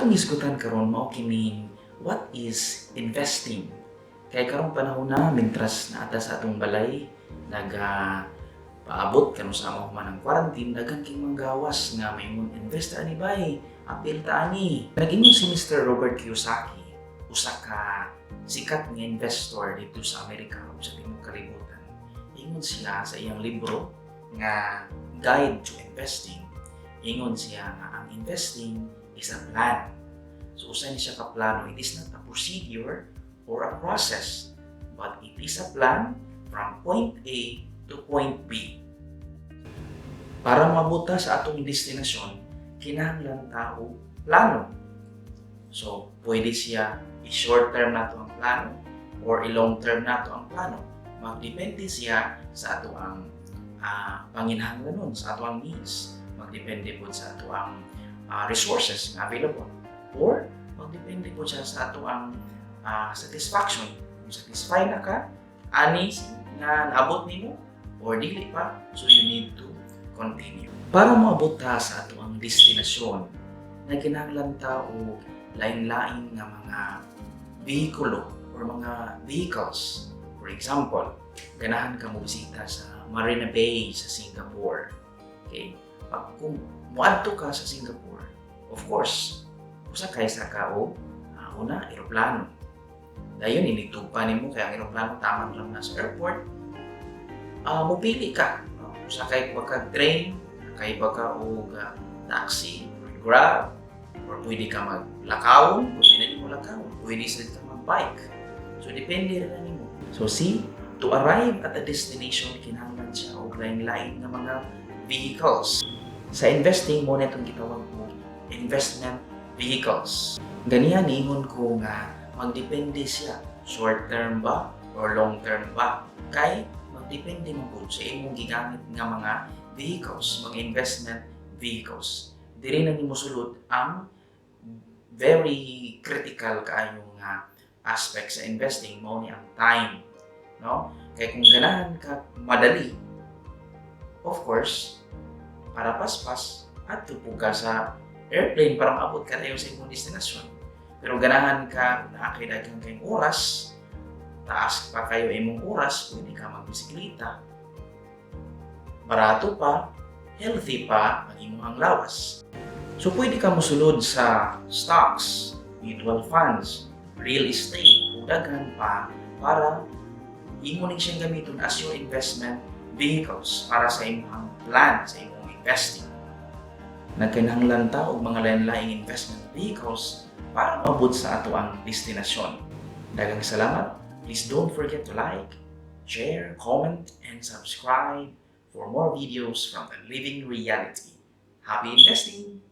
atong isgutan karon mao kining what is investing. Kay karong panahon na mintras naata sa atong balay paabot kanu sa amo man ang quarantine daghan kay manggawas nga mayingon invest ani bay apil ta ani. Nag-ingon si Mr. Robert Kiyosaki, usa ka sikat nga investor dito sa Amerika ug sa tibuok kalibutan. Ingon siya sa iyang libro nga Guide to Investing. Ingon siya nga ang investing is a plan. So usa ni siya ka plano. It is not a procedure or a process, but it is a plan from point A to point B. Para mabuta sa atong destinasyon, kinahanglan tao plano. So pwede siya i-short term nato ang plano or i-long term nato ang plano. Magdepende siya sa ato ang panginahanglanon, sa ato ang needs. Magdepende po sa ato ang resources na available. Or magdepende po siya sa ato ang satisfaction. Kung satisfy na ka, ani nga naabot nimo or dili pa, so you need to continue. Para maabot ta sa ato ang destinasyon, na kinahanglan ta og lain-lain nga mga vehikulo or mga vehicles. For example, ganahan ka mo bisita sa Marina Bay sa Singapore. Okay? Kung muadto ka sa Singapore, of course, usa kay sa ka una eroplano. Dayon inigtugpa nimo kay ang eroplano tamang lang na sa airport. Mupili ka. Usa kay pagka-train, kay baka og taxi, or grab, or pwede ka maglakawon, pwede na nimo lakawon, pwede sa ka mag-bike. So depende rin na nimo. So see, to arrive at a destination, kinahanglan siya og lain-lain nga mga vehicles. Sa investing mo na itong gitawag mo investment vehicles. Ganiyan ingon ko nga magdepende siya short term ba or long term ba. Kay magdepende mo po sa imong gigamit nga mga vehicles, mga investment vehicles. Diri na nimo sulod ang very critical kaayo nga aspect sa investing mo ni ang time, no? Kay kung ganahan ka madali, of course, para paspas at tupo ka sa airplane para maabot ka tayo sa imong destinasyon. Pero ganahan ka na kay daghang kayong oras, taas pa kayo imong oras, pwede ka magbisikleta. Barato pa, healthy pa ang imong lawas. So pwede ka mosulod sa stocks, mutual funds, real estate, o daghan pa para imo ning siyang gamiton as your investment vehicles para sa imong plan, sa imong investing. Nagkinahanglan ta og mga lain-laing investment vehicles para maabot sa ato ang destinasyon. Daghang salamat. Please don't forget to like, share, comment, and subscribe for more videos from the Living Reality. Happy investing!